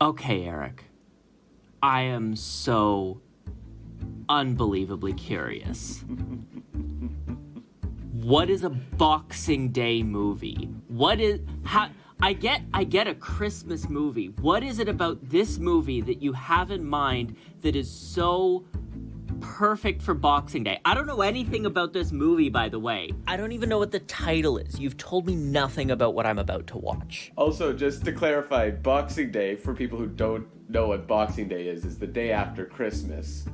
Okay, Eric. I am so unbelievably curious. What is a Boxing Day movie? I get a Christmas movie. What is it about this movie that you have in mind that is so perfect for Boxing Day? I don't know anything about this movie, by the way. I don't even know what the title is. You've told me nothing about what I'm about to watch. Also, just to clarify, Boxing Day, for people who don't know what Boxing Day is the day after Christmas.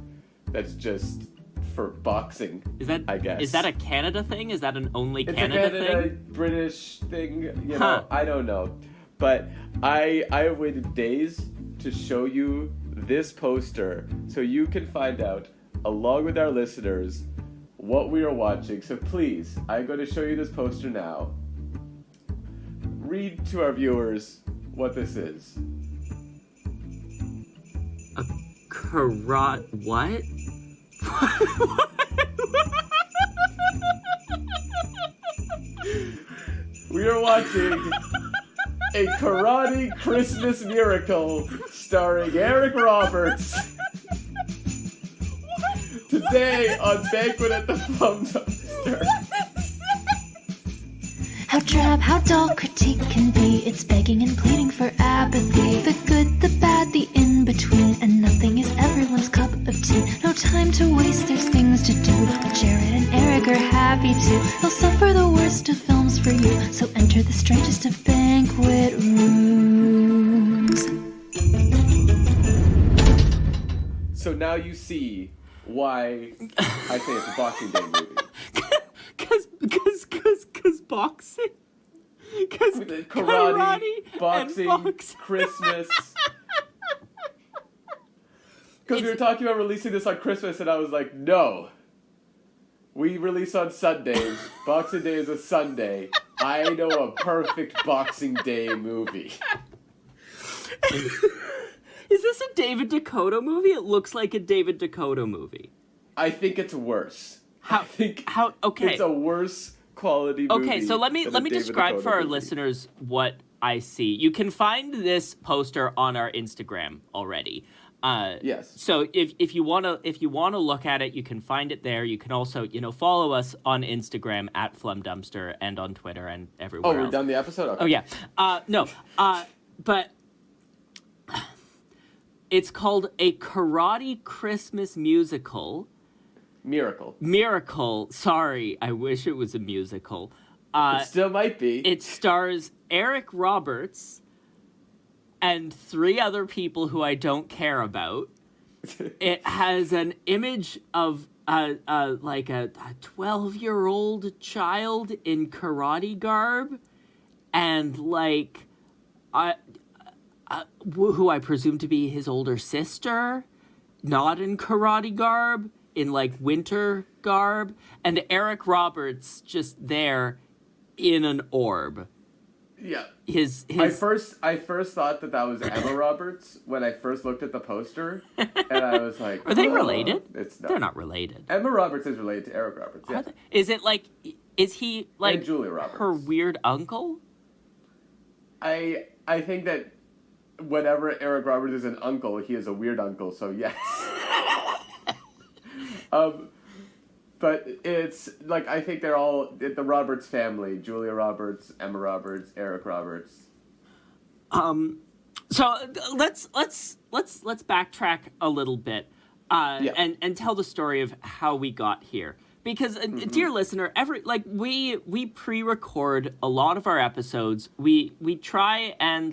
That's just for boxing, I guess. Is that a Canada thing? Is that an only Canada thing? British thing, you know, I don't know. But I have waited days to show you this poster so you can find out, along with our listeners, what we are watching. So please, I'm going to show you this poster now. Read to our viewers what this is. A karate... What? We are watching a karate Christmas miracle starring Eric Roberts. Today on Banquet at the Flum Dumpster. How drab, how dull critique can be. It's begging and pleading for apathy. The good, the bad, the in-between. And nothing is everyone's cup of tea. No time to waste, there's things to do. But Jared and Eric are happy too. They'll suffer the worst of films for you. So enter the strangest of banquet rooms. So now you see why I say it's a Boxing Day movie. Cause boxing? Cause karate boxing, Christmas. Because we were talking about releasing this on Christmas, and I was like, no. We release on Sundays. Boxing Day is a Sunday. I know a perfect Boxing Day movie. Is this a David Dakota movie? It looks like a David Dakota movie. I think it's worse. Okay. It's a worse quality movie. Okay, so let me describe for our listeners what I see. You can find this poster on our Instagram already. Yes. So if you wanna look at it, you can find it there. You can also follow us on Instagram at Flum Dumpster and on Twitter and everywhere else. Oh, we're done the episode? Okay. Oh yeah. No. But it's called A Karate Christmas Musical. Miracle. Sorry, I wish it was a musical. It still might be. It stars Eric Roberts and 3 other people who I don't care about. It has an image of like a 12-year-old child in karate garb, and like who I presume to be his older sister, not in karate garb, in like winter garb, and Eric Roberts just there in an orb. Yeah. His I first thought that was Emma Roberts when I first looked at the poster, and I was like, are they related? It's not. They're not related. Emma Roberts is related to Eric Roberts. Yeah. Is it like? Is he like and Julia Roberts, her weird uncle? I think that whenever Eric Roberts is an uncle, he is a weird uncle. So yes. But it's like, I think they're all the Roberts family: Julia Roberts, Emma Roberts, Eric Roberts. So let's backtrack a little bit, and tell the story of how we got here. Because, dear listener, we pre-record a lot of our episodes. We try and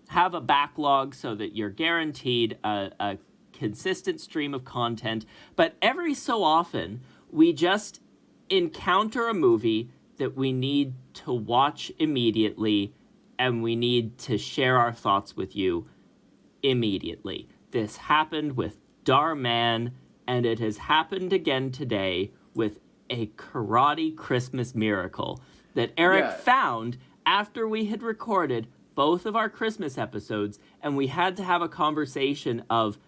have a backlog so that you're guaranteed a consistent stream of content. But every so often, we just encounter a movie that we need to watch immediately, and we need to share our thoughts with you immediately. This happened with Dhar Mann, and it has happened again today with A Karate Christmas Miracle that Eric found after we had recorded both of our Christmas episodes, and we had to have a conversation of,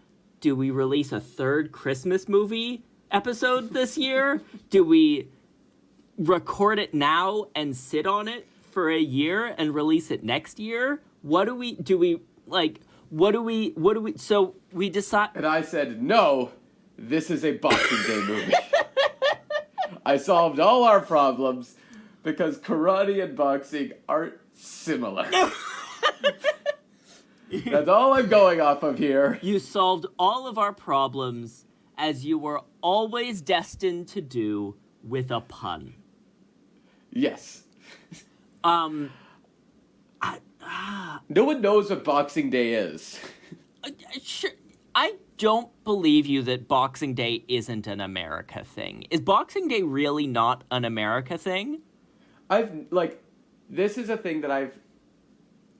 do we release a third Christmas movie episode this year? Do we record it now and sit on it for a year and release it next year? What do we what do we, so we decide... And I said, no, this is a Boxing Day movie. I solved all our problems because karate and boxing are similar. That's all I'm going off of here. You solved all of our problems as you were always destined to do with a pun. Yes. No one knows what Boxing Day is. Sure, I don't believe you that Boxing Day isn't an America thing. Is Boxing Day really not an America thing? This is a thing that I've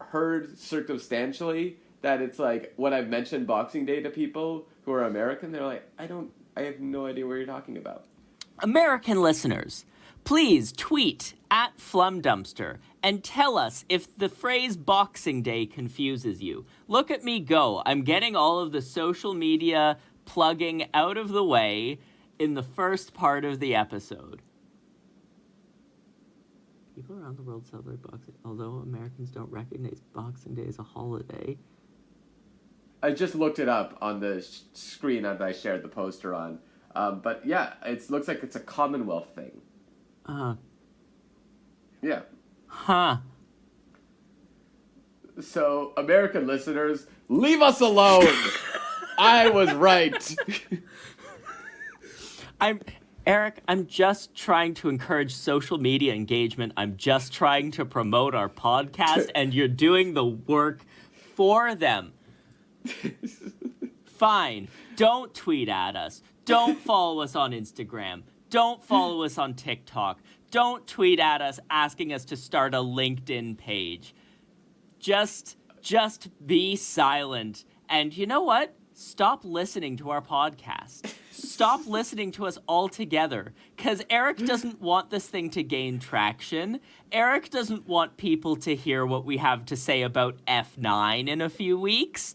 heard circumstantially, that it's like, when I've mentioned Boxing Day to people who are American, they're like, I have no idea what you're talking about. American listeners, please tweet at Flum Dumpster and tell us if the phrase Boxing Day confuses you. Look at me go. I'm getting all of the social media plugging out of the way in the first part of the episode. People around the world celebrate Boxing, although Americans don't recognize Boxing Day as a holiday. I just looked it up on the screen that I shared the poster on. But yeah, it looks like it's a Commonwealth thing. Yeah. Huh. So, American listeners, leave us alone! I was right! Eric, I'm just trying to encourage social media engagement. I'm just trying to promote our podcast, and you're doing the work for them. Fine. Don't tweet at us. Don't follow us on Instagram. Don't follow us on TikTok. Don't tweet at us asking us to start a LinkedIn page. Just be silent. And you know what? Stop listening to our podcast. Stop listening to us altogether. Because Eric doesn't want this thing to gain traction. Eric doesn't want people to hear what we have to say about F9 in a few weeks.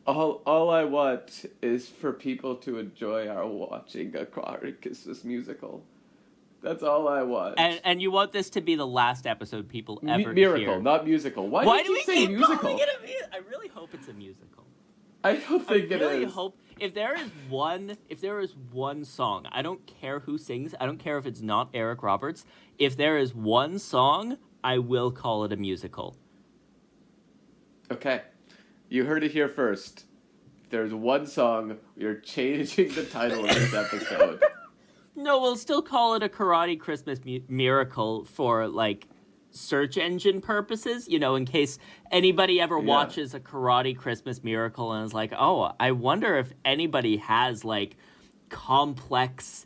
All I want is for people to enjoy our watching a Christmas musical. That's all I want. And you want this to be the last episode people ever Miracle, hear. Not musical. Why do did you we say keep musical? calling it a musical? I really hope it's a musical. I don't think it is. I really hope if there is one song, I don't care who sings, I don't care if it's not Eric Roberts. If there is one song, I will call it a musical. Okay. You heard it here first. If there's one song, you're changing the title of this episode. No, we'll still call it a Karate Christmas Miracle for, like, search engine purposes, you know, in case anybody ever watches a Karate Christmas Miracle and is like, oh, I wonder if anybody has, like, complex,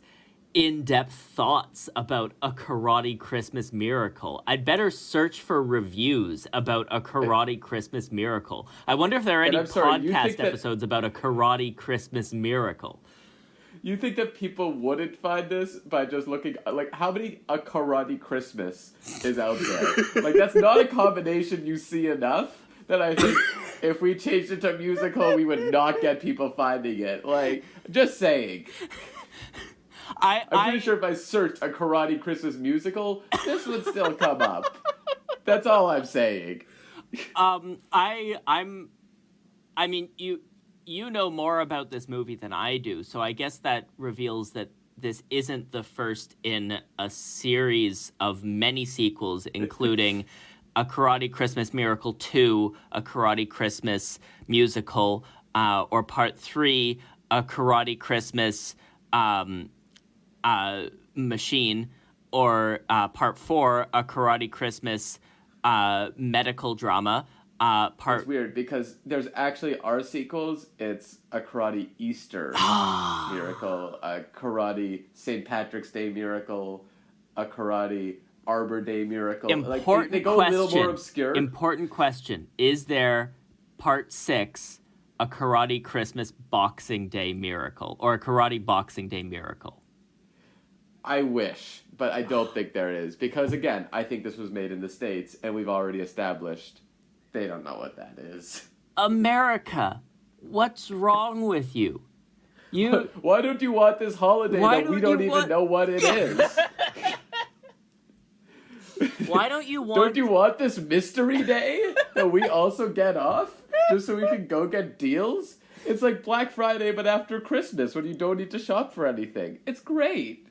in-depth thoughts about a Karate Christmas Miracle. I'd better search for reviews about a Karate Christmas Miracle. I wonder if there are any podcast episodes about a Karate Christmas Miracle. You think that people wouldn't find this by just looking, like, how many A Karate Christmas is out there? Like, that's not a combination you see enough that I think if we changed it to musical, we would not get people finding it. Like, just saying. I'm pretty sure if I searched A Karate Christmas Musical, this would still come up. That's all I'm saying. You know more about this movie than I do, so I guess that reveals that this isn't the first in a series of many sequels, including A Karate Christmas Miracle 2, A Karate Christmas Musical, or Part 3, A Karate Christmas Machine, or Part 4, A Karate Christmas Medical Drama. It's weird because there's actually our sequels. It's A Karate Easter Miracle, A Karate St. Patrick's Day Miracle, A Karate Arbor Day Miracle. They go a little more obscure. Important question. Is there Part 6, A Karate Christmas Boxing Day Miracle, or A Karate Boxing Day Miracle? I wish, but I don't think there is. Because, again, I think this was made in the States, and we've already established they don't know what that is. America, what's wrong with you? Why don't you want this holiday that we don't even know what it is? Why don't you want... Don't you want this mystery day that we also get off? just so we can go get deals? It's like Black Friday, but after Christmas, when you don't need to shop for anything. It's great.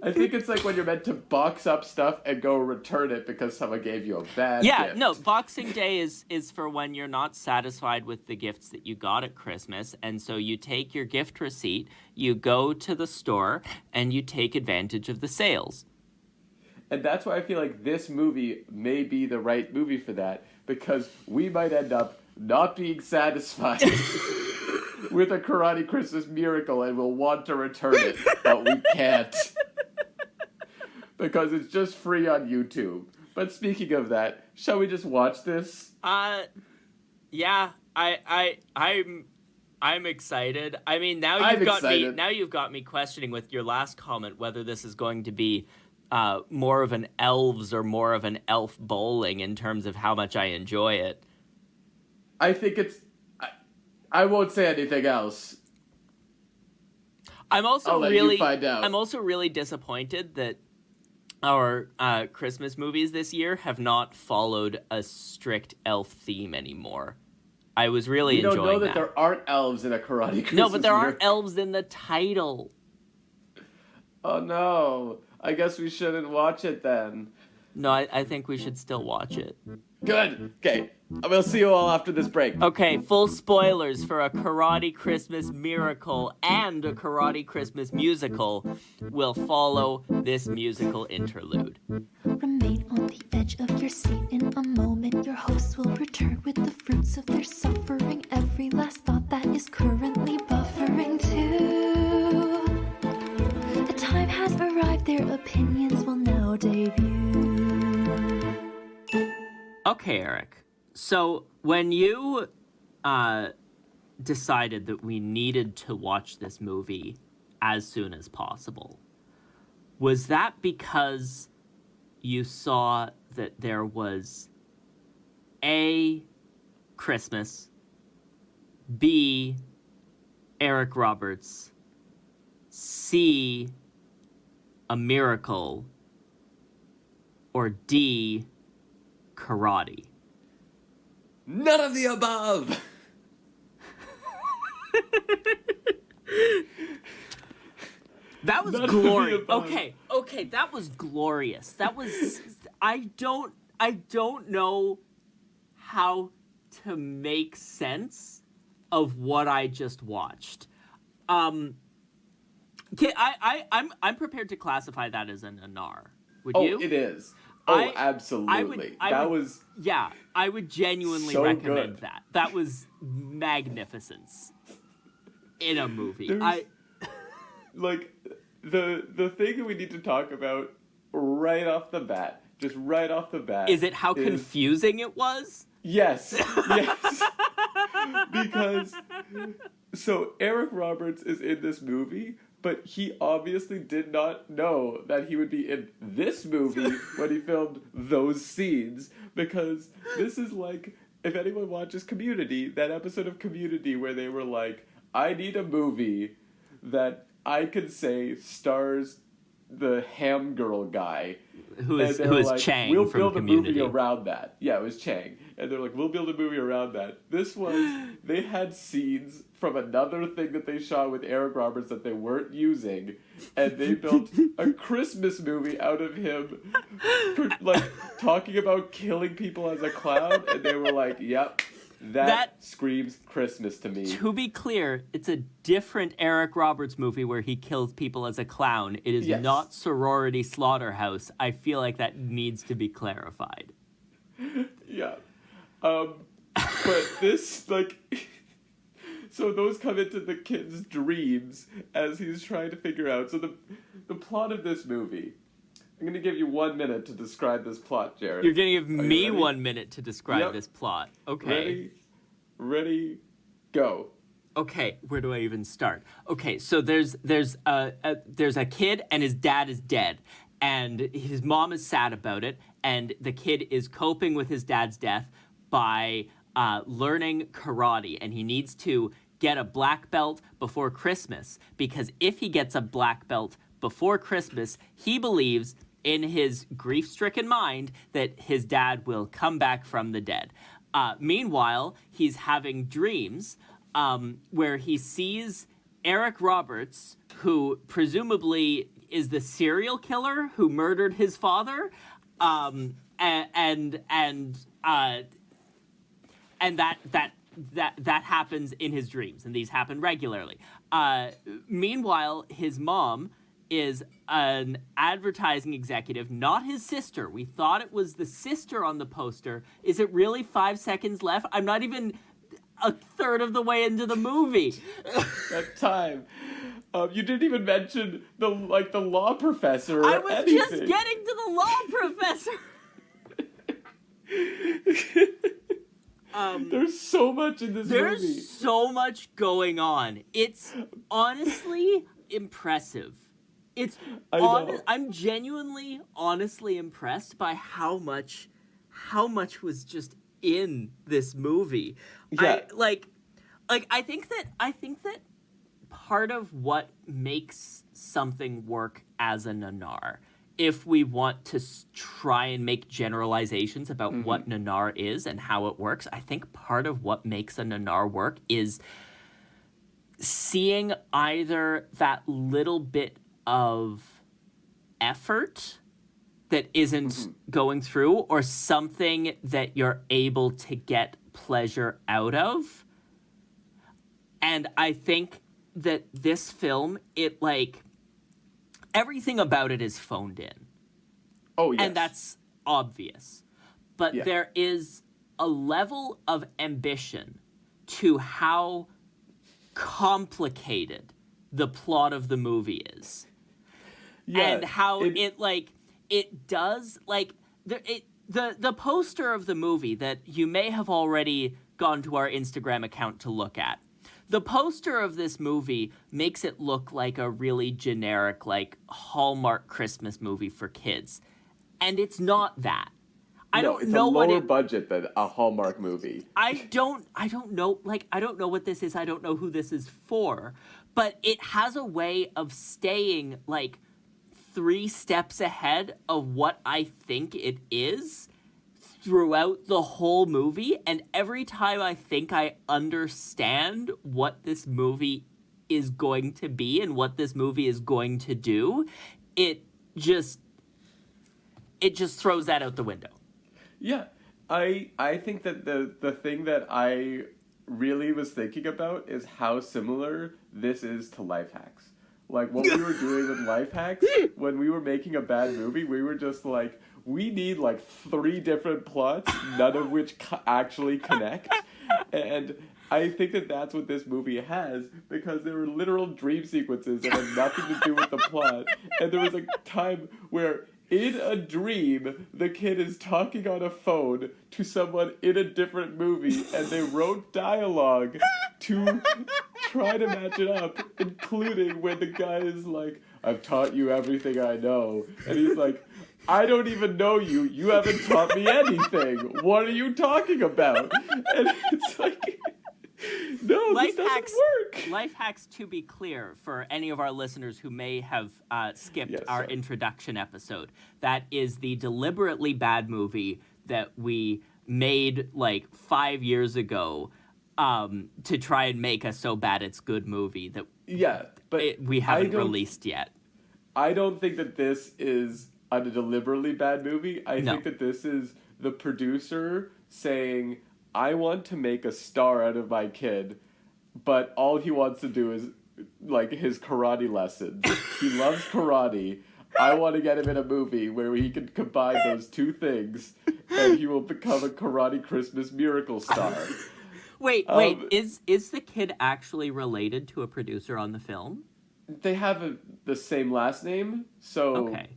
I think it's like when you're meant to box up stuff and go return it because someone gave you a bad gift. No, Boxing Day is for when you're not satisfied with the gifts that you got at Christmas, and so you take your gift receipt, you go to the store, and you take advantage of the sales. And that's why I feel like this movie may be the right movie for that, because we might end up not being satisfied with a Karate Christmas Miracle and we'll want to return it, but we can't. Because it's just free on YouTube. But speaking of that, shall we just watch this? Yeah, I'm excited. I mean, now you've got me questioning with your last comment whether this is going to be more of an elves or more of an elf bowling in terms of how much I enjoy it. I think it's... I won't say anything else. I'm also let you find out. I'm also really disappointed that our Christmas movies this year have not followed a strict elf theme anymore. I was really enjoying that. You don't know that there aren't elves in a Karate Christmas No, but there Miracle. aren't elves in the title. Oh no. I guess we shouldn't watch it then. No, I think we should still watch it. Good. Okay. We'll see you all after this break. Okay, full spoilers for a Karate Christmas Miracle and a Karate Christmas Musical will follow this musical interlude. Remain on the edge of your seat in a moment. Your hosts will return with the fruits of their suffering. Every last thought that is currently buffering too. The time has arrived, their opinions will now debut. Okay, Eric. So when you decided that we needed to watch this movie as soon as possible, was that because you saw that there was A, Christmas, B, Eric Roberts, C, a miracle, or D, karate? None of the above! That was glorious. Okay, that was glorious. That was... I don't know how to make sense of what I just watched. I'm prepared to classify that as an anar. Would you? Oh, it is. Oh, absolutely. I would genuinely so recommend good. that. That was magnificence in a movie. Like, the thing we need to talk about right off the bat, just right off the bat... Is it how confusing it was? Yes. Because, so Eric Roberts is in this movie, but he obviously did not know that he would be in this movie when he filmed those scenes, because this is like, if anyone watches Community, that episode of Community where they were like, I need a movie that I could say stars the ham girl guy. Who is like, Chang we'll from build Community. a movie around that. Yeah, it was Chang. And they're like, we'll build a movie around that. This was, they had scenes from another thing that they shot with Eric Roberts that they weren't using, and they built a Christmas movie out of him, like, talking about killing people as a clown, and they were like, yep, that screams Christmas to me. To be clear, it's a different Eric Roberts movie where he kills people as a clown. It is not Sorority Slaughterhouse. I feel like that needs to be clarified. Yeah. But this, like... So those come into the kid's dreams as he's trying to figure out. So the plot of this movie... I'm going to give you 1 minute to describe this plot, Jared. You're going to give me 1 minute to describe this plot. Okay. Ready, go. Okay, where do I even start? Okay, so there's a kid and his dad is dead, and his mom is sad about it, and the kid is coping with his dad's death by learning karate, and he needs to get a black belt before Christmas, because if he gets a black belt before Christmas, he believes in his grief-stricken mind that his dad will come back from the dead. Meanwhile, he's having dreams where he sees Eric Roberts, who presumably is the serial killer who murdered his father, and that happens in his dreams, and these happen regularly. Meanwhile, his mom is an advertising executive, not his sister. We thought it was the sister on the poster. Is it really 5 seconds left? I'm not even a third of the way into the movie. That time. You didn't even mention the law professor or I was anything. just getting to the law professor. There's so much in this movie. There's so much going on. It's honestly impressive. I'm genuinely, honestly impressed by how much was just in this movie. Yeah. I think that part of what makes something work as a nanar, if we want to try and make generalizations about what nanar is and how it works, I think part of what makes a nanar work is seeing either that little bit of effort that isn't going through, or something that you're able to get pleasure out of. And I think that this film, everything about it is phoned in. Oh, yes. And that's obvious. But there is a level of ambition to how complicated the plot of the movie is. Yeah, and how it does, the poster of the movie that you may have already gone to our Instagram account to look at. The poster of this movie makes it look like a really generic, Hallmark Christmas movie for kids. And it's not that. I don't know what it's a lower budget than a Hallmark movie. I don't know, I don't know what this is. I don't know who this is for. But it has a way of staying, 3 steps ahead of what I think it is throughout the whole movie. And every time I think I understand what this movie is going to be and what this movie is going to do, it just throws that out the window. Yeah, I think that the thing that I really was thinking about is how similar this is to Life Hacks. What we were doing with Life Hacks, when we were making a bad movie, we were just we need 3 different plots, none of which actually connect. And I think that that's what this movie has, because there were literal dream sequences that had nothing to do with the plot. And there was a time where, in a dream, the kid is talking on a phone to someone in a different movie, and they wrote dialogue to try to match it up, including when the guy is I've taught you everything I know. And he's I don't even know you. You haven't taught me anything. What are you talking about? And it's no, this doesn't work. Life Hacks, to be clear, for any of our listeners who may have skipped our introduction episode, that is the deliberately bad movie that we made 5 years ago to try and make a so bad it's good movie that we haven't released yet. I don't think that this is a deliberately bad movie. I think that this is the producer saying, I want to make a star out of my kid, but all he wants to do is his karate lessons. He loves karate. I want to get him in a movie where he can combine those 2 things, and he will become a karate Christmas miracle star. Wait, is the kid actually related to a producer on the film? They have the same last name, so okay.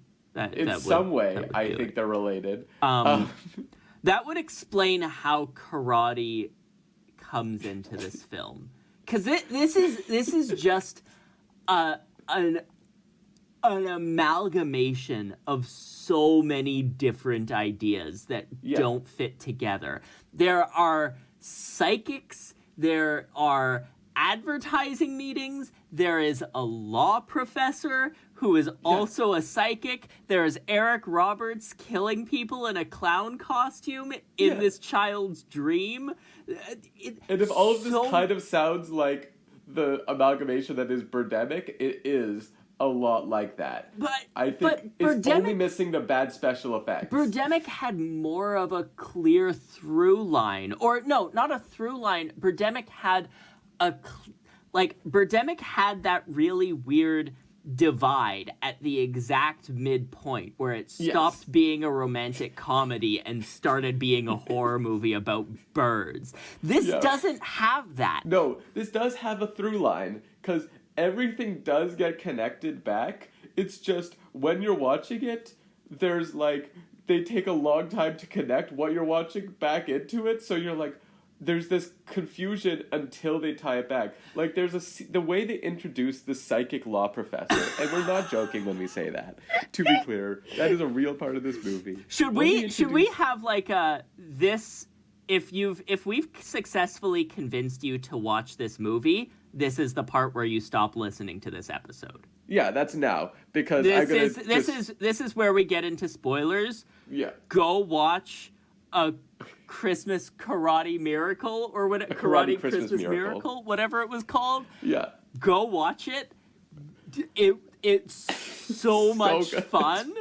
Some way, I think they're related. That would explain how karate comes into this film, because this is just an amalgamation of so many different ideas that don't fit together. There are psychics, there are advertising meetings, there is a law professor who is also a psychic. There is Eric Roberts killing people in a clown costume in this child's dream. And if all of this kind of sounds like the amalgamation that is Birdemic, it is a lot like that. But I think it's only missing the bad special effects. Birdemic had more of a clear through line. Or, no, not a through line. Birdemic had Birdemic had that really weird divide at the exact midpoint where it stopped being a romantic comedy and started being a horror movie about birds. This doesn't have that. No, this does have a through line, because everything does get connected back. It's just, when you're watching it, there's they take a long time to connect what you're watching back into it, so you're like, there's this confusion until they tie it back. There's the way they introduce the psychic law professor, and we're not joking when we say that. To be clear, that is a real part of this movie. Should we have this? If we've successfully convinced you to watch this movie, this is the part where you stop listening to this episode. Yeah, that's now, because this is where we get into spoilers. Yeah. Go watch a Christmas Karate Miracle, or what? Karate Christmas Miracle, whatever it was called. Yeah. Go watch it. It's so much fun.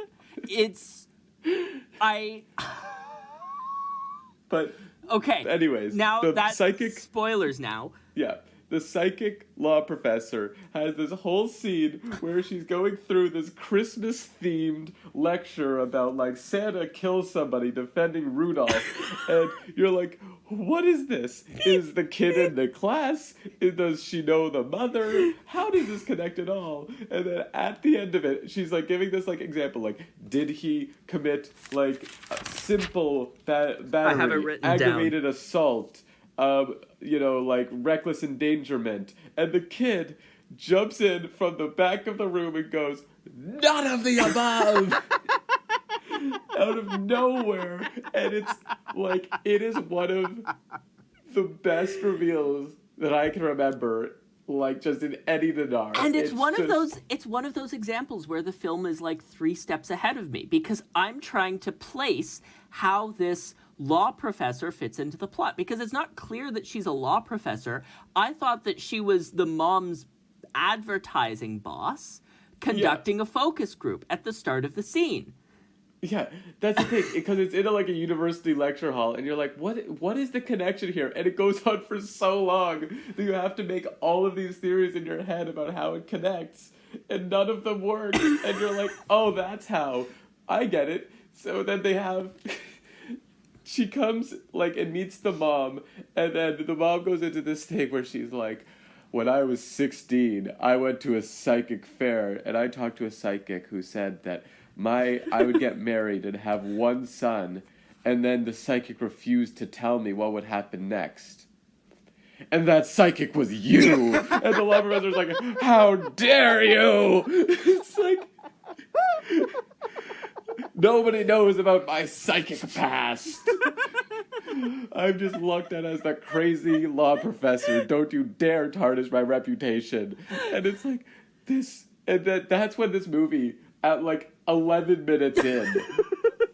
But okay. Anyways, now that's spoilers now. Yeah. The psychic law professor has this whole scene where she's going through this Christmas-themed lecture about, Santa kills somebody defending Rudolph. And you're like, what is this? Is the kid in the class? Does she know the mother? How does this connect at all? And then at the end of it, she's, giving this, example. Did he commit, a simple battery, aggravated assault? Reckless endangerment. And the kid jumps in from the back of the room and goes, none of the above! Out of nowhere. And it's, it is one of the best reveals that I can remember, just in any Nadar. And it's one of those examples where the film is, 3 steps ahead of me, because I'm trying to place how this law professor fits into the plot, because it's not clear that she's a law professor. I thought that she was the mom's advertising boss conducting a focus group at the start of the scene. Yeah, that's the thing, because it's in a university lecture hall, and you're like, what is the connection here? And it goes on for so long that you have to make all of these theories in your head about how it connects, and none of them work. And you're like, oh, that's how. I get it. So then they have... She comes, and meets the mom, and then the mom goes into this thing where she's like, when I was 16, I went to a psychic fair, and I talked to a psychic who said that I would get married and have one son, and then the psychic refused to tell me what would happen next. And that psychic was you! And the law professor's like, how dare you! It's like... Nobody knows about my psychic past. I'm just looked at as the crazy law professor. Don't you dare tarnish my reputation. And it's like this, and that's when this movie, at 11 minutes in,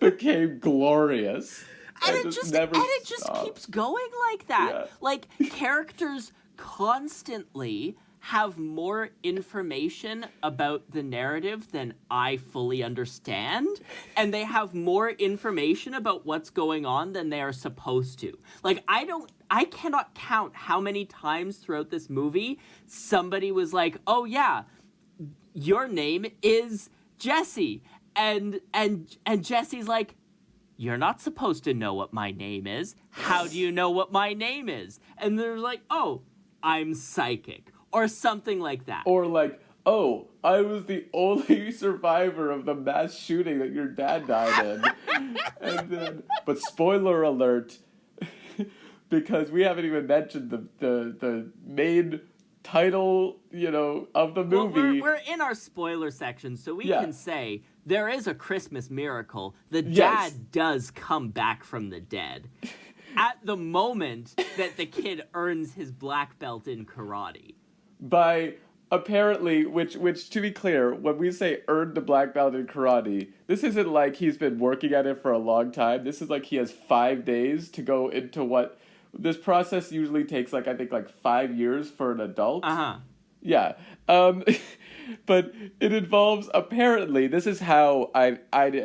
became glorious. And it just keeps going like that. Yeah. Characters constantly have more information about the narrative than I fully understand, and they have more information about what's going on than they are supposed to. I cannot count how many times throughout this movie somebody was like, oh yeah, your name is Jesse. And Jesse's like, you're not supposed to know what my name is. How do you know what my name is? And they're like, oh, I'm psychic. Or something like that. Or oh, I was the only survivor of the mass shooting that your dad died in. And then, but spoiler alert, because we haven't even mentioned the main title, of the movie. Well, we're in our spoiler section, so we can say there is a Christmas miracle. The dad does come back from the dead. At the moment that the kid earns his black belt in karate. By apparently, which to be clear, when we say earned the black belt in karate, this isn't like he's been working at it for a long time. This is like he has 5 days to go into what this process usually takes, like I think like 5 years for an adult. Yeah. But it involves, apparently, this is how I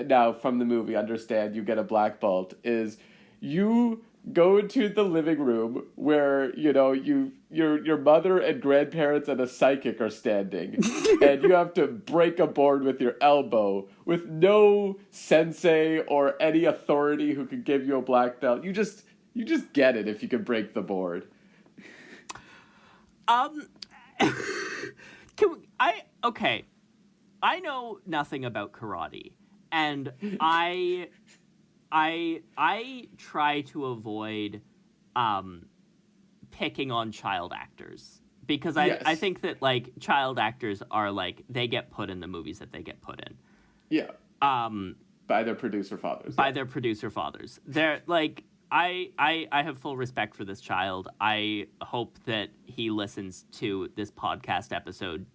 now from the movie understand you get a black belt, is you go into the living room where, you know, your mother and grandparents and a psychic are standing, and you have to break a board with your elbow with no sensei or any authority who could give you a black belt. You just get it if you can break the board. Okay. I know nothing about karate, and I try to avoid picking on child actors, because I think that, like, child actors are, like, they get put in the movies that they get put in. Yeah. By their producer fathers. Their producer fathers. They're, like, I have full respect for this child. I hope that he listens to this podcast episode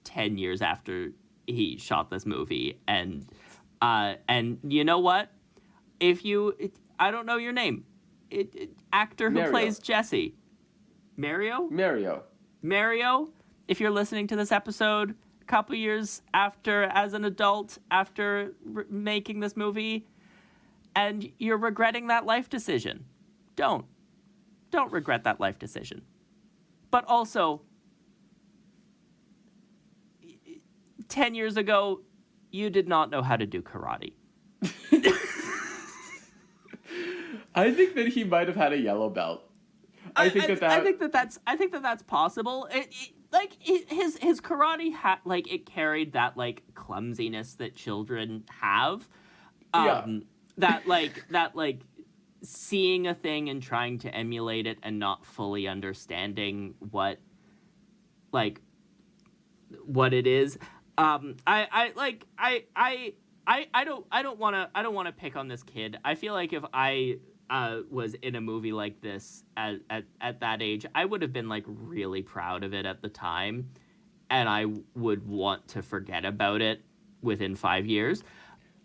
10 years after he shot this movie. And you know what? I don't know your name. Actor who plays Jesse. Mario? Mario, if you're listening to this episode a couple years after, as an adult, after making this movie, and you're regretting that life decision, don't regret that life decision. But also, 10 years ago, you did not know how to do karate. I think that he might have had a yellow belt. I think that's possible. His karate it carried that, like, clumsiness that children have. That seeing a thing and trying to emulate it and not fully understanding what it is. I don't want to pick on this kid. I feel like if I was in a movie like this at that age, I would have been, like, really proud of it at the time, and I would want to forget about it within 5 years.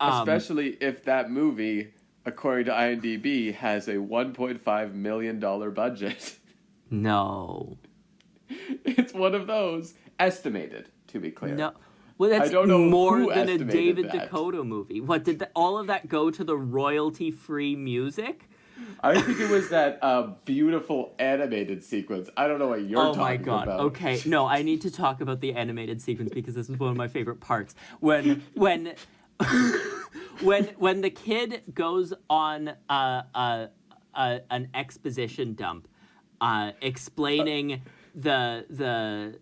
Especially if that movie, according to IMDb, has a $1.5 million budget. No. It's one of those. Estimated, to be clear. No. Well, that's I don't know more than a estimated David that. Dakota movie. What, did all of that go to the royalty-free music? I think it was that beautiful animated sequence. I don't know what you're talking about. Oh my god. Okay, no, I need to talk about the animated sequence because this is one of my favorite parts. When the kid goes on an exposition dump, explaining the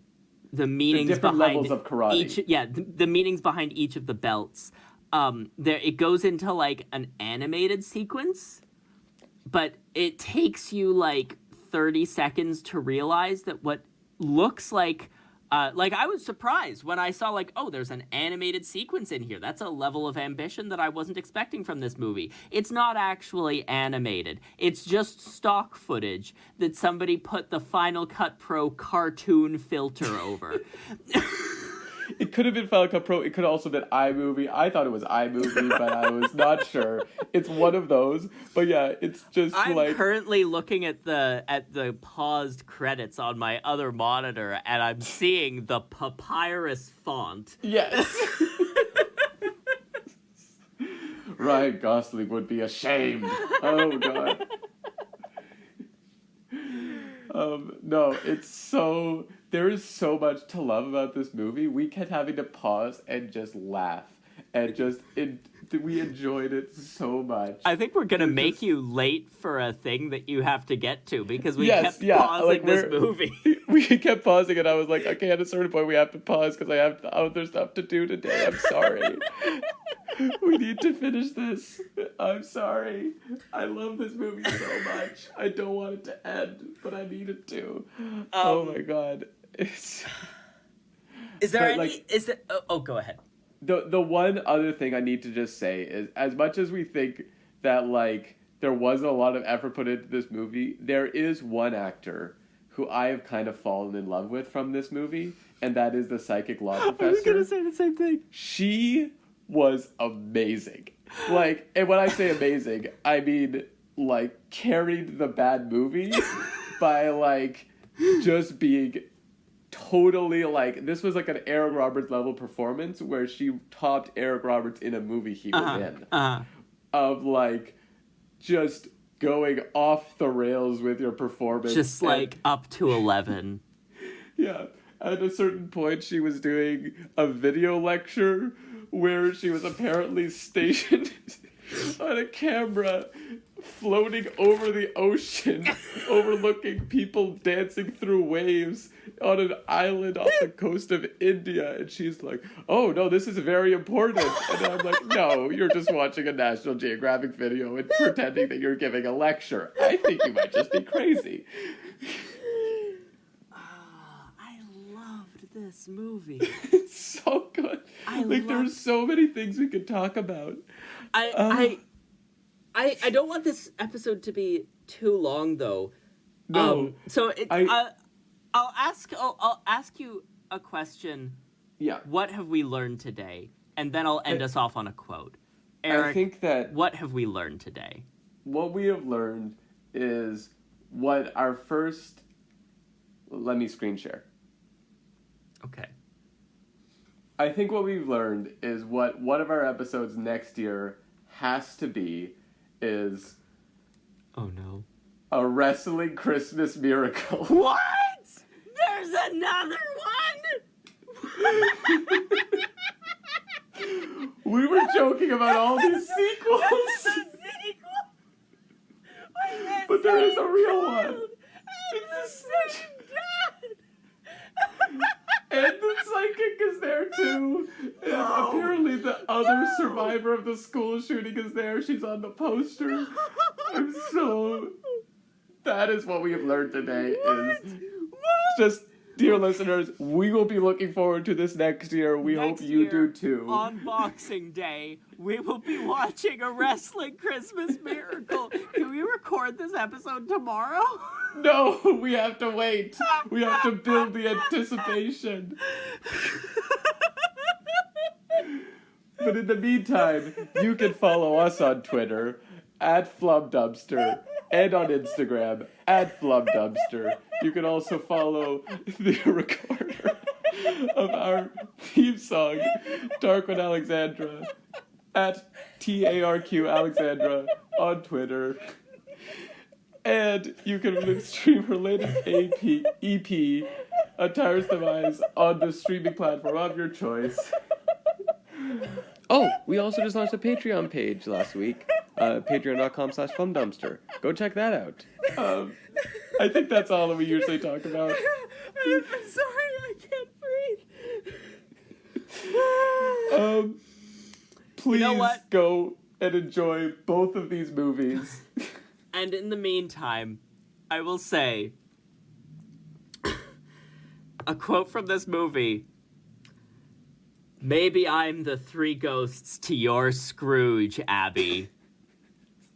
meanings different behind levels of karate. the meanings behind each of the belts. It goes into, like, an animated sequence, but it takes you, like, 30 seconds to realize that what looks like I was surprised when I saw, like, oh, there's an animated sequence in here. That's a level of ambition that I wasn't expecting from this movie. It's not actually animated. It's just stock footage that somebody put the Final Cut Pro cartoon filter over. It could have been Final Cut Pro. It could have also been iMovie. I thought it was iMovie, but I was not sure. It's one of those. But yeah, it's just I'm currently looking at the paused credits on my other monitor, and I'm seeing the papyrus font. Yes. Ryan Gosling would be ashamed. Oh, God. No, it's so... There is so much to love about this movie. We kept having to pause and just laugh. And we enjoyed it so much. I think we're going to make you late for a thing that you have to get to because we kept pausing this movie. We kept pausing and I was like, okay, at a certain point we have to pause because I have other stuff to do today. I'm sorry. We need to finish this. I'm sorry. I love this movie so much. I don't want it to end, but I need it to. Oh my God. Is there any... go ahead. The one other thing I need to just say is, as much as we think that, like, there wasn't a lot of effort put into this movie, there is one actor who I have kind of fallen in love with from this movie, and that is the psychic law professor. I was going to say the same thing. She was amazing. Like, and when I say amazing, I mean, like, carried the bad movie by, like, just being totally, like, this was like an Eric Roberts level performance where she topped Eric Roberts in a movie he was in. Of, like, just going off the rails with your performance. Just, like, up to 11. Yeah. At a certain point, she was doing a video lecture where she was apparently stationed on a camera floating over the ocean, overlooking people dancing through waves on an island off the coast of India. And she's like, oh, no, this is very important. And I'm like, no, you're just watching a National Geographic video and pretending that you're giving a lecture. I think you might just be crazy. I loved this movie. It's so good. There's so many things we could talk about. I don't want this episode to be too long, though. No. I'll ask you a question. Yeah. What have we learned today? And then I'll end us off on a quote. Eric, I think that what have we learned today? What we have learned is what our first... Let me screen share. Okay. I think what we've learned is what one of our episodes next year has to be is... Oh, no. A wrestling Christmas miracle. What? There's another one? We were joking about all these sequels. But there is a real one. It's the same dad. And the psychic is there too. And apparently the other survivor of the school shooting is there. She's on the poster. That is what we have learned today. Just, dear listeners, we will be looking forward to this next year. We hope you do too. On Boxing Day, we will be watching a wrestling Christmas miracle. Can we record this episode tomorrow? No, we have to wait. We have to build the anticipation. But in the meantime, you can follow us on Twitter @FlumDumpster and on Instagram @FlumDumpster. You can also follow the recorder of our theme song, Darkwin Alexandra, @TARQ Alexandra on Twitter. And you can stream her latest EP, A Tire's Demise, on the streaming platform of your choice. Oh, we also just launched a Patreon page last week. Patreon.com/FlumDumpster. Go check that out. I think that's all that we usually talk about. I'm sorry, I can't breathe. Please go and enjoy both of these movies. And in the meantime, I will say a quote from this movie. Maybe I'm the three ghosts to your Scrooge, Abby.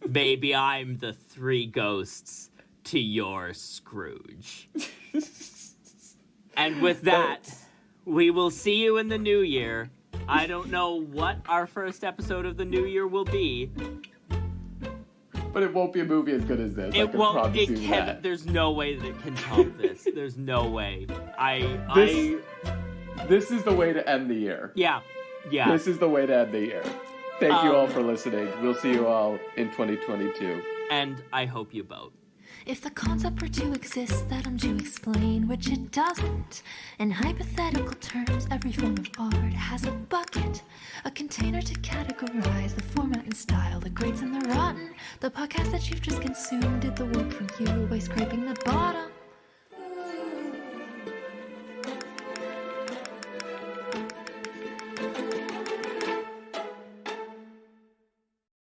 Maybe I'm the three ghosts to your Scrooge. And with that, we will see you in the new year. I don't know what our first episode of the new year will be. But it won't be a movie as good as this. I can promise you that. There's no way that it can top this. There's no way. This is the way to end the year. Yeah. This is the way to end the year. Thank you all for listening. We'll see you all in 2022. And I hope you vote. If the concept were to exist that I'm to explain, which it doesn't, in hypothetical terms, every form of art has a bucket, a container to categorize the format and style, the greats and the rotten. The podcast that you've just consumed did the work for you by scraping the bottom